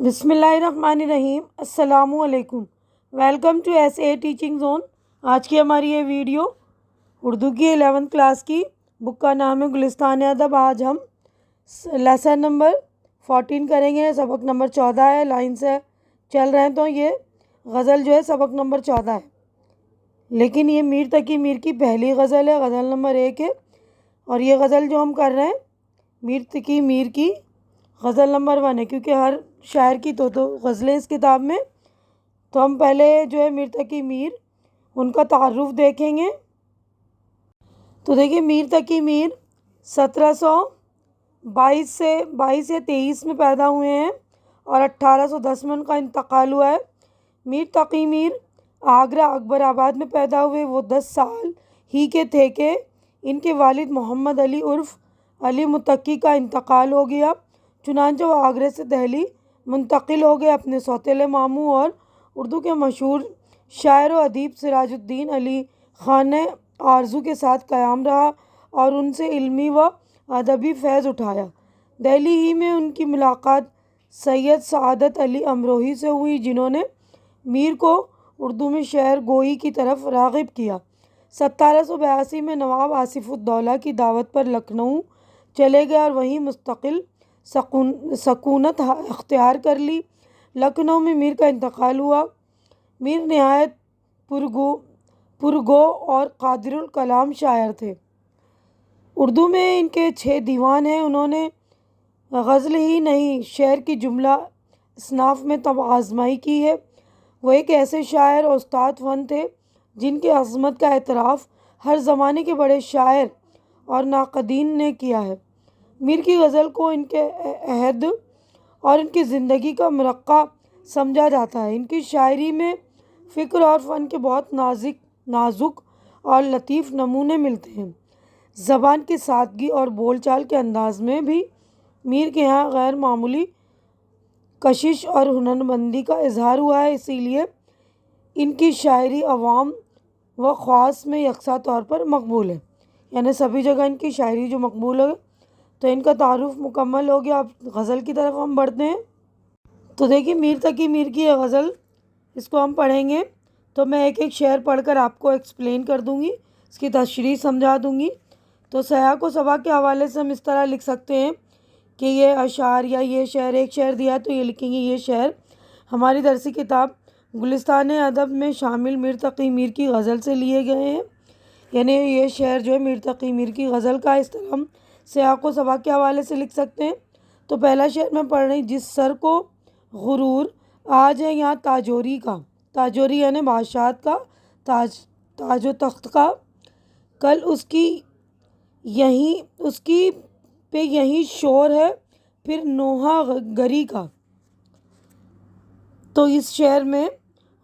بسم اللہ الرحمن الرحیم۔ السلام علیکم، welcome to S A teaching zone. آج کی ہماری یہ ویڈیو اردو کی 11th کلاس کی بک کا نام ہے گلستان ادب۔ آج ہم لیسن نمبر 14 کریں گے، سبق نمبر 14 ہے۔ لائن سے چل رہے ہیں تو یہ غزل جو ہے سبق نمبر 14 ہے، لیکن یہ میر تقی میر کی پہلی غزل ہے، غزل نمبر 1 ہے۔ اور یہ غزل جو ہم کر رہے ہیں میر تقی میر کی غزل نمبر 1 ہے، کیونکہ ہر شاعر کی تو غزلیں اس کتاب میں۔ تو ہم پہلے جو ہے میر تقی میر ان کا تعارف دیکھیں گے۔ تو دیکھیے میر تقی میر 1722 سے 23 میں پیدا ہوئے ہیں اور 1810 میں ان کا انتقال ہوا ہے۔ میر تقی میر آگرہ اکبر آباد میں پیدا ہوئے۔ وہ 10 سال ہی کے تھے کہ ان کے والد محمد علی عرف علی متقی کا انتقال ہو گیا، چنانچہ وہ آگرہ سے دہلی منتقل ہو گئے۔ اپنے سوتیلے ماموں اور اردو کے مشہور شاعر و ادیب سراج الدین علی خان نے آرزو کے ساتھ قیام رہا اور ان سے علمی و ادبی فیض اٹھایا۔ دہلی ہی میں ان کی ملاقات سید سعادت علی امروہی سے ہوئی، جنہوں نے میر کو اردو میں شعر گوئی کی طرف راغب کیا۔ 1782 میں نواب آصف الدولہ کی دعوت پر لکھنؤ چلے گئے اور وہیں مستقل سکونت اختیار کر لی۔ لکھنؤ میں میر کا انتقال ہوا۔ میر نہایت پرگو اور قادر الکلام شاعر تھے۔ اردو میں ان کے 6 دیوان ہیں۔ انہوں نے غزل ہی نہیں شعر کی جملہ اصناف میں آزمائی کی ہے۔ وہ ایک ایسے شاعر اور استاد فن تھے جن کی عظمت کا اعتراف ہر زمانے کے بڑے شاعر اور ناقدین نے کیا ہے۔ میر کی غزل کو ان کے عہد اور ان کی زندگی کا مرقع سمجھا جاتا ہے۔ ان کی شاعری میں فکر اور فن کے بہت نازک اور لطیف نمونے ملتے ہیں۔ زبان کی سادگی اور بول چال کے انداز میں بھی میر کے یہاں غیر معمولی کشش اور ہنرمندی کا اظہار ہوا ہے، اسی لیے ان کی شاعری عوام و خواص میں یکساں طور پر مقبول ہے، یعنی سبھی جگہ ان کی شاعری جو مقبول ہے۔ تو ان کا تعارف مکمل ہو گیا، اب غزل کی طرف ہم بڑھتے ہیں۔ تو دیکھیے میر تقی میر کی یہ غزل، اس کو ہم پڑھیں گے تو میں ایک ایک شعر پڑھ کر آپ کو ایکسپلین کر دوں گی، اس کی تشریح سمجھا دوں گی۔ تو سیاق کو سباق کے حوالے سے ہم اس طرح لکھ سکتے ہیں کہ یہ اشعار یا یہ شعر، ایک شعر دیا ہے تو یہ لکھیں گے یہ شعر ہماری درسی کتاب گلستان ادب میں شامل میر تقی میر کی غزل سے لیے گئے ہیں، یعنی یہ شعر جو ہے میر تقی میر کی غزل کا، اس طرح ہم سیاق و سباق کے حوالے سے لکھ سکتے ہیں۔ تو پہلا شعر میں پڑھ رہی، جس سر کو غرور آج ہے یہاں تاجوری کا، تاجوری یعنی بادشاہت کا، تاج و تخت کا، کل اس کی پہ یہی شور ہے پھر نوحہ گری کا۔ تو اس شعر میں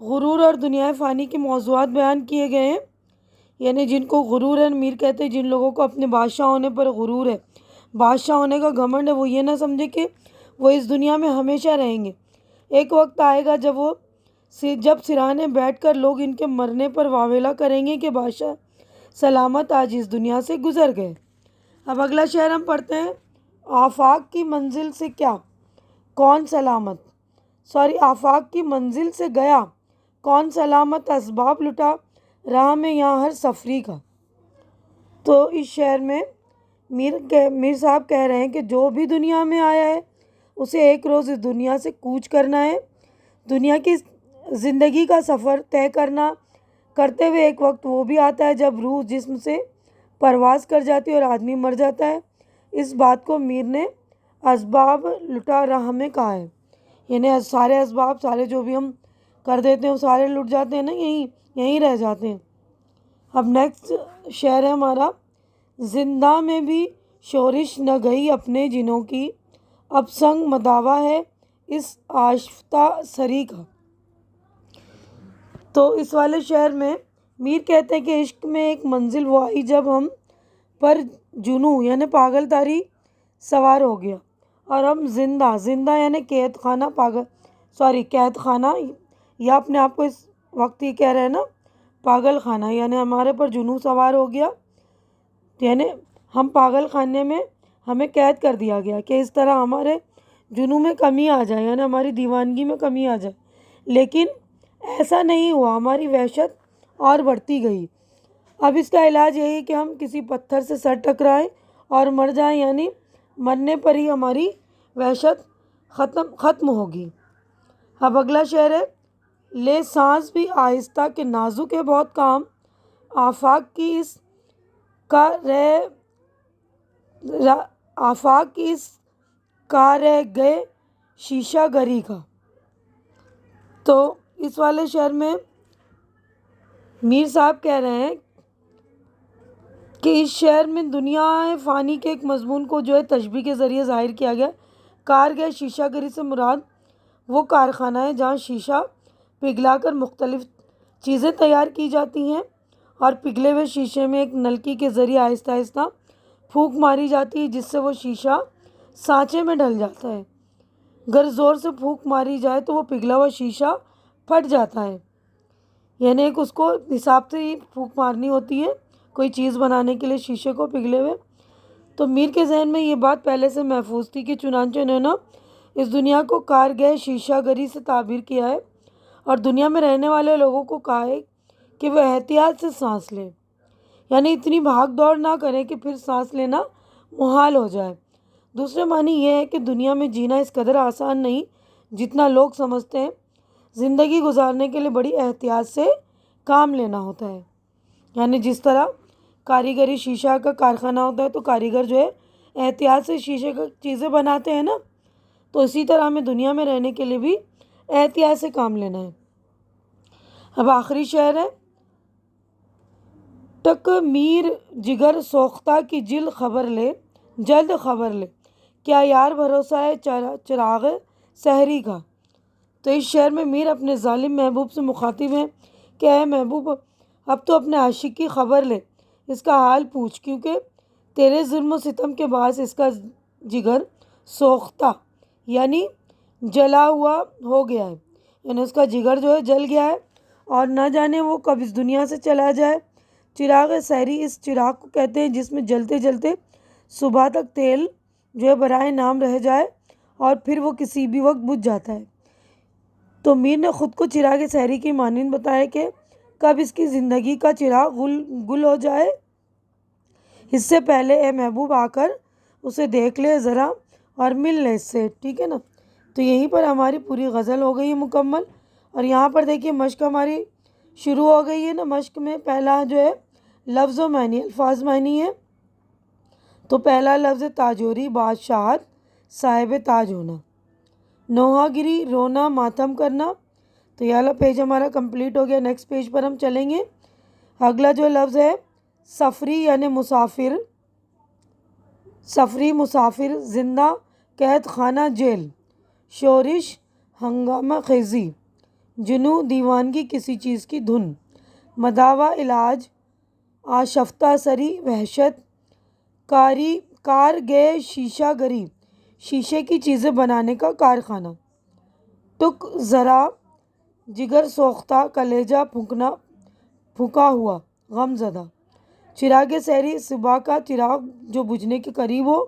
غرور اور دنیا فانی کے موضوعات بیان کیے گئے ہیں، یعنی جن کو غرور ہے، میر کہتے ہیں جن لوگوں کو اپنے بادشاہ ہونے پر غرور ہے، بادشاہ ہونے کا گھمنڈ ہے، وہ یہ نہ سمجھے کہ وہ اس دنیا میں ہمیشہ رہیں گے۔ ایک وقت آئے گا جب سرانے بیٹھ کر لوگ ان کے مرنے پر واویلا کریں گے کہ بادشاہ سلامت آج اس دنیا سے گزر گئے۔ اب اگلا شعر ہم پڑھتے ہیں۔ آفاق کی منزل سے کیا کون سلامت، آفاق کی منزل سے گیا کون سلامت، اسباب لٹا راہ میں یہاں ہر سفری کا۔ تو اس شعر میں میر صاحب کہہ رہے ہیں کہ جو بھی دنیا میں آیا ہے اسے ایک روز اس دنیا سے کوچ کرنا ہے۔ دنیا کی زندگی کا سفر طے کرتے ہوئے ایک وقت وہ بھی آتا ہے جب روح جسم سے پرواز کر جاتی ہے اور آدمی مر جاتا ہے۔ اس بات کو میر نے اسباب لٹا راہ میں کہا ہے، یعنی سارے اسباب، سارے جو بھی ہم کر دیتے ہیں وہ سارے لٹ جاتے ہیں نا، یہیں رہ جاتے ہیں۔ اب نیکسٹ شعر ہے ہمارا، زندہ میں بھی شورش نہ گئی اپنے جنوں کی، اب سنگ مداوا ہے اس آشفتہ سری کا۔ تو اس والے شعر میں میر کہتے ہیں کہ عشق میں ایک منزل وہ آئی جب ہم پر جنوں یعنی پاگل تاری سوار ہو گیا، اور ہم زندہ یعنی قید خانہ یا اپنے آپ کو اس وقت یہ کہہ رہے ہیں نا پاگل خانہ، یعنی ہمارے پر جنوں سوار ہو گیا، یعنی ہم پاگل خانے میں ہمیں قید کر دیا گیا کہ اس طرح ہمارے جنون میں کمی آ جائے، یعنی ہماری دیوانگی میں کمی آ جائے، لیکن ایسا نہیں ہوا، ہماری وحشت اور بڑھتی گئی۔ اب اس کا علاج یہی ہے کہ ہم کسی پتھر سے سر ٹکرائیں اور مر جائیں، یعنی مرنے پر ہی ہماری وحشت ختم ہوگی۔ اب اگلا شعر ہے، لے سانس بھی آہستہ کہ نازک ہے بہت کام، آفاق کی اس کا رہ گئے شیشہ گری کا۔ تو اس والے شعر میں میر صاحب کہہ رہے ہیں کہ اس شعر میں دنیا فانی کے ایک مضمون کو جو ہے تشبیہ کے ذریعے ظاہر کیا گیا۔ کار گئے شیشہ گری سے مراد وہ کارخانہ ہے جہاں شیشہ پگھلا کر مختلف چیزیں تیار کی جاتی ہیں، اور پگھلے ہوئے شیشے میں ایک نلکی کے ذریعے آہستہ آہستہ پھونک ماری جاتی ہے، جس سے وہ شیشہ سانچے میں ڈل جاتا ہے۔ اگر زور سے پھونک ماری جائے تو وہ پگھلا ہوا شیشہ پھٹ جاتا ہے، یعنی ایک اس کو حساب سے ہی پھونک مارنی ہوتی ہے کوئی چیز بنانے کے لیے شیشے کو پگھلے ہوئے۔ تو میر کے ذہن میں یہ بات پہلے سے محفوظ تھی کہ چنانچہ انہوں نے اس دنیا کو کار گئے شیشہ گری سے تعبیر کیا ہے، اور دنیا میں رہنے والے لوگوں کو کہا ہے کہ وہ احتیاط سے سانس لیں، یعنی اتنی بھاگ دوڑ نہ کریں کہ پھر سانس لینا محال ہو جائے۔ دوسرے معنی یہ ہے کہ دنیا میں جینا اس قدر آسان نہیں جتنا لوگ سمجھتے ہیں، زندگی گزارنے کے لیے بڑی احتیاط سے کام لینا ہوتا ہے، یعنی جس طرح کاریگری شیشہ کا کارخانہ ہوتا ہے تو کاریگر جو ہے احتیاط سے شیشے کا چیزیں بناتے ہیں نا، تو اسی طرح ہمیں دنیا میں رہنے کے لیے بھی احتیاط سے کام لینا ہے۔ اب آخری شعر ہے، ٹک میر جگر سوختہ کی جلد خبر لے، کیا یار بھروسہ ہے چراغ سحری کا۔ تو اس شعر میں میر اپنے ظالم محبوب سے مخاطب ہیں کہ اے محبوب، اب تو اپنے عاشق کی خبر لے، اس کا حال پوچھ، کیونکہ تیرے ظلم و ستم کے باعث اس کا جگر سوختہ یعنی جلا ہوا ہو گیا ہے، یعنی اس کا جگر جو ہے جل گیا ہے، اور نہ جانے وہ کب اس دنیا سے چلا جائے۔ چراغ سحری اس چراغ کو کہتے ہیں جس میں جلتے جلتے صبح تک تیل جو ہے برائے نام رہ جائے اور پھر وہ کسی بھی وقت بجھ جاتا ہے۔ تو میر نے خود کو چراغ سحری کی مانند بتایا کہ کب اس کی زندگی کا چراغ گل ہو جائے، اس سے پہلے اے محبوب آ کر اسے دیکھ لے ذرا اور مل لے اس سے، ٹھیک ہے نا۔ تو یہیں پر ہماری پوری غزل ہو گئی ہے مکمل، اور یہاں پر دیکھیے مشق ہماری شروع ہو گئی ہے نا۔ مشق میں پہلا جو ہے لفظ و معنی، الفاظ معنی ہے، تو پہلا لفظ تاجوری، بادشاہت، صاحب تاج ہونا۔ نوحہ گری، رونا، ماتم کرنا۔ تو یہ والا پیج ہمارا کمپلیٹ ہو گیا۔ نیکسٹ پیج پر ہم چلیں گے۔ اگلا جو لفظ ہے سفری یعنی مسافر، سفری مسافر، زندہ، قید خانہ جیل، شورش ہنگامہ خیزی، جنوں دیوانگی کسی چیز کی دھن، مداوا علاج، آشفتہ سری وحشت، کار گئے شیشہ گری شیشے کی چیزیں بنانے کا کارخانہ، ٹک ذرا جگر سوختہ کلیجہ پھکا ہوا غم زدہ، چراغ سحری صبح کا چراغ جو بجھنے کے قریب ہو،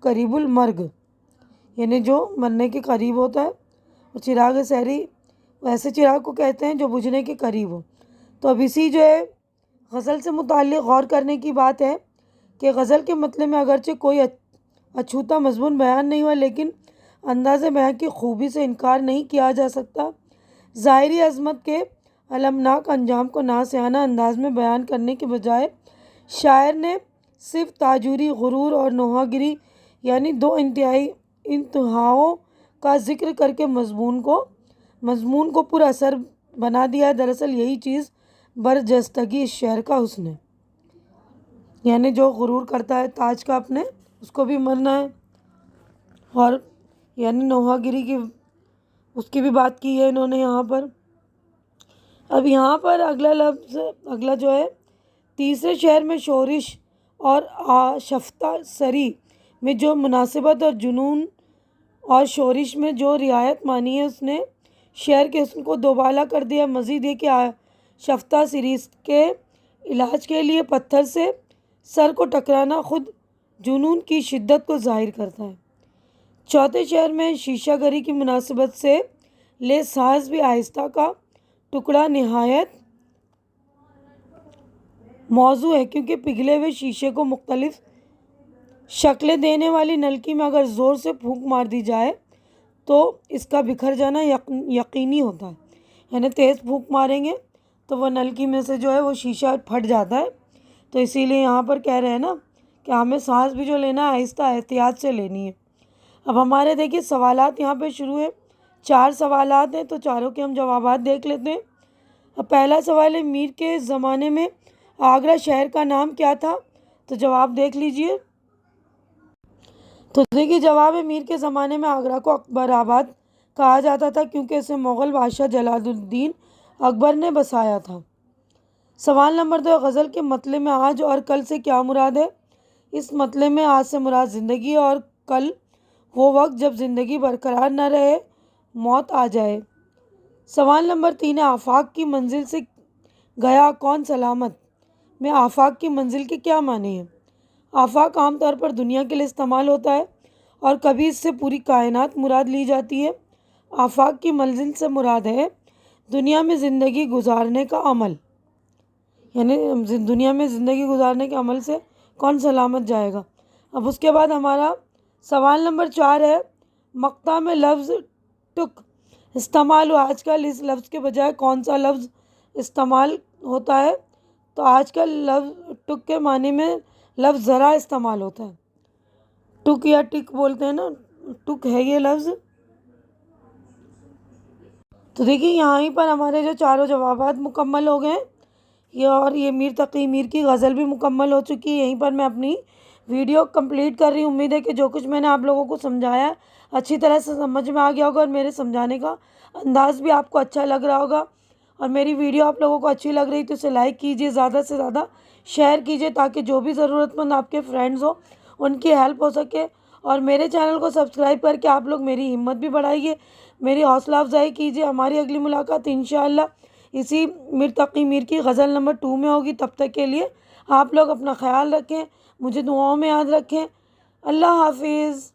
قریب المرگ یعنی جو مرنے کے قریب ہوتا ہے، اور چراغ سحری ایسے چراغ کو کہتے ہیں جو بجھنے کے قریب ہو۔ تو اب اسی جو ہے غزل سے متعلق غور کرنے کی بات ہے کہ غزل کے مطلب میں اگرچہ کوئی اچھوتا مضمون بیان نہیں ہوا، لیکن انداز بیان کی خوبی سے انکار نہیں کیا جا سکتا۔ ظاہری عظمت کے المناک انجام کو نازیانہ انداز میں بیان کرنے کے بجائے شاعر نے صرف تاجوری، غرور اور نوحہ گری یعنی دو انتہاؤں کا ذکر کر کے مضمون کو پر اثر بنا دیا ہے۔ دراصل یہی چیز برجستگی اس شعر کا حسن ہے، یعنی جو غرور کرتا ہے تاج کا اپنے، اس کو بھی مرنا ہے، اور یعنی نوحہ گری کی اس کی بھی بات کی ہے انہوں نے یہاں پر۔ اب یہاں پر اگلا جو ہے تیسرے شعر میں شورش اور آشفتہ سری میں جو مناسبت اور جنون اور شورش میں جو رعایت مانی ہے، اس نے شعر کے حسن کو دوبالا کر دیا۔ مزید یہ کہ آشفتہ سری کے علاج کے لیے پتھر سے سر کو ٹکرانا خود جنون کی شدت کو ظاہر کرتا ہے۔ چوتھے شعر میں شیشہ گری کی مناسبت سے لے ساز بھی آہستہ کا ٹکڑا نہایت موضوع ہے، کیونکہ پگھلے ہوئے شیشے کو مختلف شکلیں دینے والی نلکی میں اگر زور سے پھونک مار دی جائے تو اس کا بکھر جانا یقینی ہوتا ہے، یعنی تیز پھونک ماریں گے تو وہ نلکی میں سے جو ہے وہ شیشہ پھٹ جاتا ہے۔ تو اسی لیے یہاں پر کہہ رہے ہیں نا کہ ہمیں سانس بھی جو لینا ہے آہستہ احتیاط سے لینی ہے۔ اب ہمارے دیکھیے سوالات یہاں پہ شروع ہے، 4 سوالات ہیں تو چاروں کے ہم جوابات دیکھ لیتے ہیں۔ اب پہلا سوال ہے، میر کے زمانے میں آگرہ شہر کا نام کیا تھا؟ تو جواب دیکھ لیجئے۔ تو دیکھیے جواب ہے، میر کے زمانے میں آگرہ کو اکبر آباد کہا جاتا تھا کیونکہ اسے مغل بادشاہ جلال الدین اکبر نے بسایا تھا۔ سوال نمبر 2، غزل کے مطلع میں آج اور کل سے کیا مراد ہے؟ اس مطلع میں آج سے مراد زندگی ہے اور کل وہ وقت جب زندگی برقرار نہ رہے، موت آ جائے۔ سوال نمبر 3 ہے، آفاق کی منزل سے گیا کون سلامت؟ میں آفاق کی منزل کے کیا معنی ہیں؟ آفاق عام طور پر دنیا کے لیے استعمال ہوتا ہے اور کبھی اس سے پوری کائنات مراد لی جاتی ہے۔ آفاق کی منزل سے مراد ہے دنیا میں زندگی گزارنے کا عمل، یعنی دنیا میں زندگی گزارنے کے عمل سے کون سلامت جائے گا۔ اب اس کے بعد ہمارا سوال نمبر 4 ہے، مقطع میں لفظ ٹک استعمال ہوا، آج کل اس لفظ کے بجائے کون سا لفظ استعمال ہوتا ہے؟ تو آج کل لفظ ٹک کے معنی میں لفظ ذرا استعمال ہوتا ہے، ٹک یا ٹک بولتے ہیں نا، ٹک ہے یہ لفظ۔ تو دیکھیے یہیں پر ہمارے جو چاروں جوابات مکمل ہو گئے، یہ میر تقی میر کی غزل بھی مکمل ہو چکی ہے۔ یہیں پر میں اپنی ویڈیو کمپلیٹ کر رہی ہوں۔ امید ہے کہ جو کچھ میں نے آپ لوگوں کو سمجھایا ہے اچھی طرح سے سمجھ میں آ گیا ہوگا اور میرے سمجھانے کا انداز بھی آپ کو اچھا لگ رہا ہوگا، اور میری ویڈیو آپ لوگوں کو اچھی لگ رہی تو اسے لائک کیجیے، زیادہ سے زیادہ شیئر کیجیے تاکہ جو بھی ضرورت مند آپ کے فرینڈز ہو ان کی ہیلپ ہو سکے، اور میرے چینل کو سبسکرائب کر کے آپ لوگ میری ہمت بھی بڑھائیے، میری حوصلہ افزائی کیجیے۔ ہماری اگلی ملاقات انشاءاللہ اسی میر تقی میر کی غزل نمبر 2 میں ہوگی۔ تب تک کے لیے آپ لوگ اپنا خیال رکھیں، مجھے دعاؤں میں یاد رکھیں۔ اللہ حافظ۔